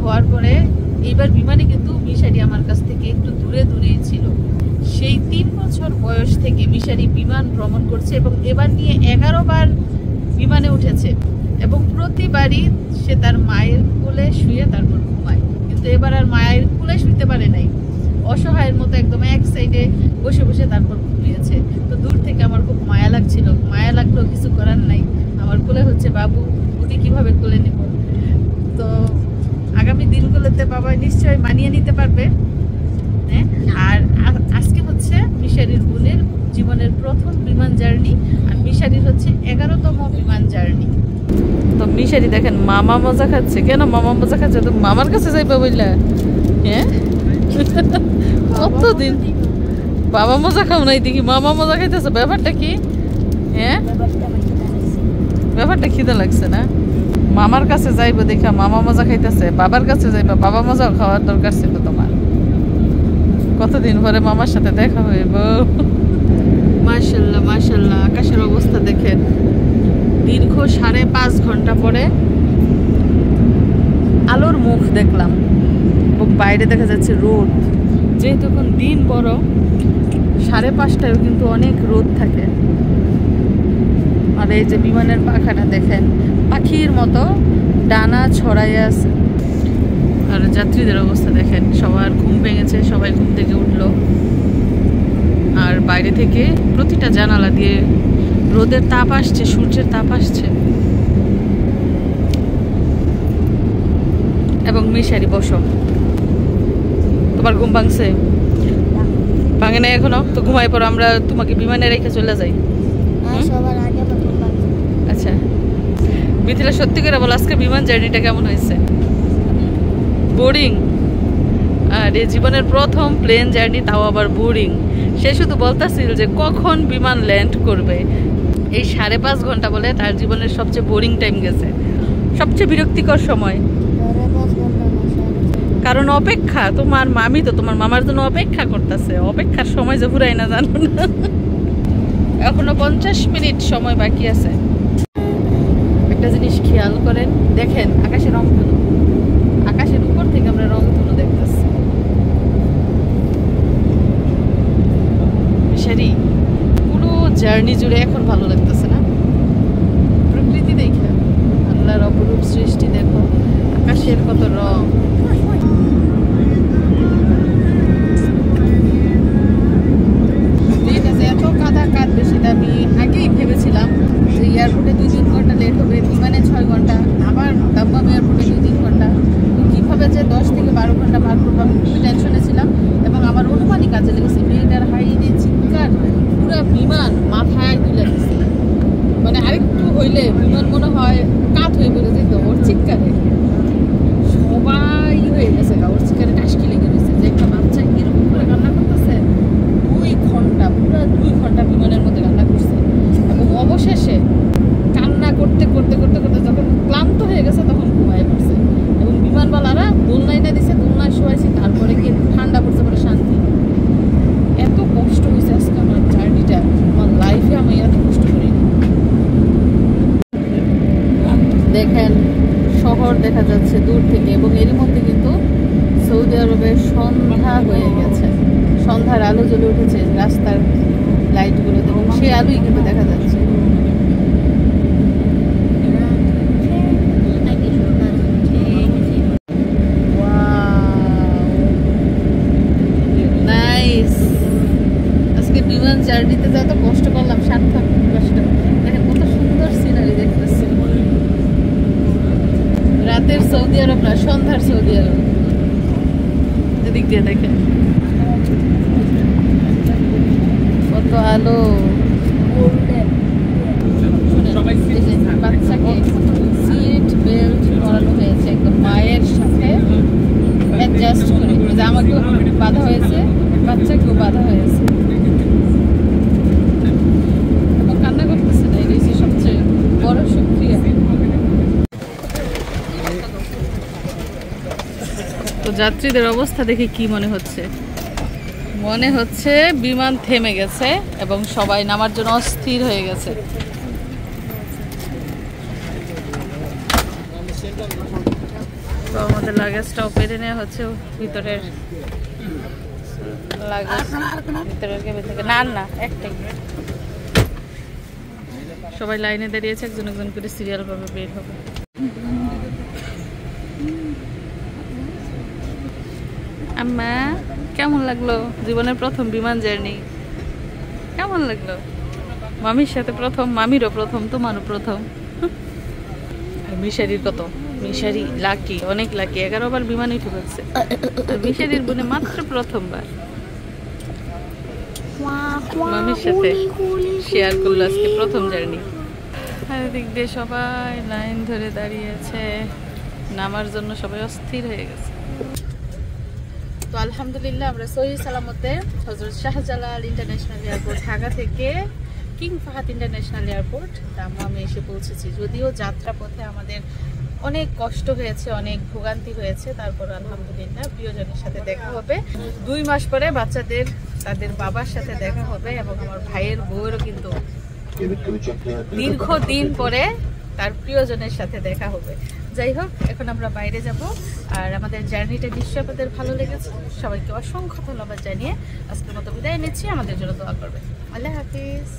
হওয়ার পরে এইবার বিমানে কিন্তু মিশারি আমার কাছ থেকে একটু দূরে দূরেই ছিল। সেই 3 বছর বয়স থেকে মিশারি বিমান ভ্রমণ করছে এবং এবার নিয়ে 11 বার বিমানে উঠেছে এবং প্রতিবারই সে তার মায়ের কোলে শুয়ে তারপর ঘুমায়। কিন্তু এবার আর মায়ের কোলে শুতে পারে নাই, অসহায়ের মতো একদম এক সাইডে বসে বসে তারপর ঘুমিয়েছে। তো দূর থেকে আমার খুব মায়া লাগছিল, মায়া লাগলেও কিছু করার নাই। আমার কোলে হচ্ছে বাবু, ওকে কিভাবে কোলে নেব। তো আগামী দিনগুলোতে বাবা নিশ্চয়ই মানিয়ে নিতে পারবে। হ্যাঁ, আর আজকে হচ্ছে মিশারির বোনের জীবনের প্রথম বিমান জার্নি, আর মিশারির হচ্ছে 11তম বিমান জার্নি। তো মিশারি দেখেন মামা মজা খাচ্ছে। কেন মামা মজা খাচ্ছে? তো মামার কাছে যাইবা বললা? হ্যাঁ, কতদিন বাবা মজা খাও নাই দেখি মামা মজা খাইতেছে। ব্যাপারটা কি? হ্যাঁ, ব্যাপারটা খিদে লাগছে না? মামার কাছে যাইবো দেখা মামা মজা খাইতেছে, বাবার কাছে যাইবা বাবা মজাও খাওয়ার দরকার ছিল তোমার। কতদিন পরে মামার সাথে দেখা হইব। মাশাআল্লাহ মাশাআল্লাহ, আকাশের অবস্থা দেখেন। দীর্ঘ 5.5 ঘন্টা পরে আলোর মুখ দেখলাম এবং বাইরে দেখা যাচ্ছে রোদ। যেহেতু এখন দিন বড়, 5:30টায়ও কিন্তু অনেক রোদ থাকে। আর এই যে বিমানের পাখাটা দেখেন, পাখির মতো ডানা ছড়াই আছে। আর যাত্রীদের অবস্থা দেখেন, সবার ঘুম ভেঙেছে, সবাই ঘুম থেকে উঠলো। আর বাইরে থেকে প্রতিটা জানালা দিয়ে রোদের তাপ আসছে, সূর্যের তাপ আসছে। এবং মিশারি বসো, তোমার ঘুম ভাঙছে? ভাঙে না এখনো? তো ঘুমাই পর আমরা তোমাকে বিমানে রেখে চলে যাই। আচ্ছা মিথিলা, সত্যি করে বল আজকে বিমান জার্নিটা কেমন হয়েছে? বোরিং? আর এই জীবনের প্রথম প্লেন জার্নি, তাও আবার বোরিং। সে শুধু বলতেছিল যে কখন বিমান ল্যান্ড করবে। এই 5.5 ঘন্টা বলে তার জীবনের সবচেয়ে বোরিং টাইম গেছে, সবচেয়ে বিরক্তিকর সময়। কারণ অপেক্ষা, তোমার মামি তো তোমার মামার জন্য অপেক্ষা করতেছে। অপেক্ষার সময় যে ফুরাই না, জানো না? এখনো 50 মিনিট সময় বাকি আছে। একটা জিনিস খেয়াল করেন, দেখেন আকাশের রংধনু, আকাশের উপর থেকে আমরা রংধনু দেখতেছি। মিশারি পুরো জার্নি জুড়ে এখন ভালো লাগতেছে না? প্রকৃতি দেখে, আল্লাহর অপরূপ সৃষ্টি দেখো, আকাশের কত রং। এত কাদা কাটবে সেটা আমি আগেই ভেবেছিলাম যে এয়ারপোর্টে 2-3 ঘন্টা লেট হবে, বিমানে 6 ঘন্টা, আবার দাম্মাম এয়ারপোর্টে 2-3 ঘন্টা। কীভাবে যে 10 থেকে 12 ঘন্টা পার করবো আমি খুবই টেনশনে ছিলাম। এবং আমার অনুমানই কাজে লেগেছে। মেয়েটার হাইরে চিৎকার, পুরো বিমান মাথায় তুলে দিচ্ছে। মানে আরেকটু হইলে বিমান মনে হয় কাত হয়ে পড়ে যেত ওর চিৎকারে। সবাই হয়ে গেছে গা, ওর চিৎকারে টাসকি লেগে গেছে যে একটা বাচ্চা এরকম করে কান্না করতেছে। 2 ঘন্টা, পুরো 2 ঘন্টা বিমানের মধ্যে কান্না করছে। এবং অবশেষে কান্না করতে করতে করতে করতে যখন ক্লান্ত হয়ে গেছে তখন ঘুমায় পড়ছে। এবং বিমানওয়ালারা দোলনায় না দিছে, দোলনায় শোয়াইছি, তারপরে গিয়ে ঠান্ডা পড়ছে, পরে শান্তি। এত কষ্ট হয়েছে আজকে আমার জার্নিটা, আমার লাইফে আমি এত কষ্ট করিনি। দেখেন শহর দেখা যাচ্ছে দূর থেকে, এবং এরই মধ্যে কিন্তু সৌদি আরবের সন্ধ্যা হয়ে গেছে। সন্ধ্যার আলো জ্বলে উঠেছে রাস্তার লাইটগুলোতে, এবং সেই আলোই কিন্তু দেখা যাচ্ছে। নাইস। আজকে বিমান জার্নিতে যা তো কষ্ট করলাম, সার্থক কষ্ট। দেখেন কত সুন্দর সিনারি দেখতেছি। রাতের সৌদি আরব না, সন্ধ্যার সৌদি আরব। এদিক দিয়ে দেখেন কত আলো। বাচ্চাকে সিট বেল্ট করানো হয়েছে একদম মায়ের সাথে অ্যাডজাস্ট করে, যে আমাকেও বাধা হয়েছে, বাচ্চাকেও বাধা হয়েছে। এবং কান্না করতেছে না, এই যে সবচেয়ে বড় সুক্রিয়া। তো যাত্রীদের অবস্থা দেখে কি মনে হচ্ছে? মনে হচ্ছে বিমান থেমে গেছে এবং সবাই নামার জন্য অস্থির হয়ে গেছে। তো আমাদের লাগেজটাও পেরে নেওয়া হচ্ছে ভিতরের লাগেজ, ভিতরের কেবিন থেকে। না না, একটাই। সবাই লাইনে দাঁড়িয়েছে, একজন একজন করে সিরিয়াল ভাবে বের হবে। আম্মা কেমন লাগলো জীবনের প্রথম বিমান জার্নি? কেমন লাগলো? মামির সাথে প্রথম, মামিরও প্রথম, তোমারও প্রথম। আর মিশারির কত, মিশারি লাকি, অনেক লাকি, 11 বার বিমানে উঠে পড়ছে। আর মিশারির বোনে মাত্র প্রথমবার মামির সাথে শেয়ার করলো আজকে প্রথম জার্নি। আর দিক দিয়ে সবাই লাইন ধরে দাঁড়িয়েছে নামার জন্য, সবাই অস্থির হয়ে গেছে। তো আলহামদুলিল্লাহ আমরা সহি সালামতে হযরত শাহজালাল ইন্টারন্যাশনাল এয়ারপোর্ট ঢাকা থেকে কিং ফাহাদ ইন্টারন্যাশনাল এয়ারপোর্ট দাম্মামে এসে পৌঁছেছি। যদিও যাত্রা পথে আমাদের অনেক কষ্ট হয়েছে, অনেক ভোগান্তি হয়েছে, তারপর আলহামদুলিল্লাহ প্রিয়জনের সাথে দেখা হবে। 2 মাস পরে বাচ্চাদের তাদের বাবার সাথে দেখা হবে এবং আমার ভাইয়ের বউয়েরও কিন্তু দীর্ঘদিন পরে তার প্রিয়জনের সাথে দেখা হবে। যাই হোক, এখন আমরা বাইরে যাব। আর আমাদের জার্নিটা নিশ্চয়ই আপনাদের ভালো লেগেছে। সবাইকে অসংখ্য ধন্যবাদ জানিয়ে আজকের মতো বিদায় নিচ্ছি। আমাদের জন্য দোয়া করবেন। আল্লাহ হাফিজ।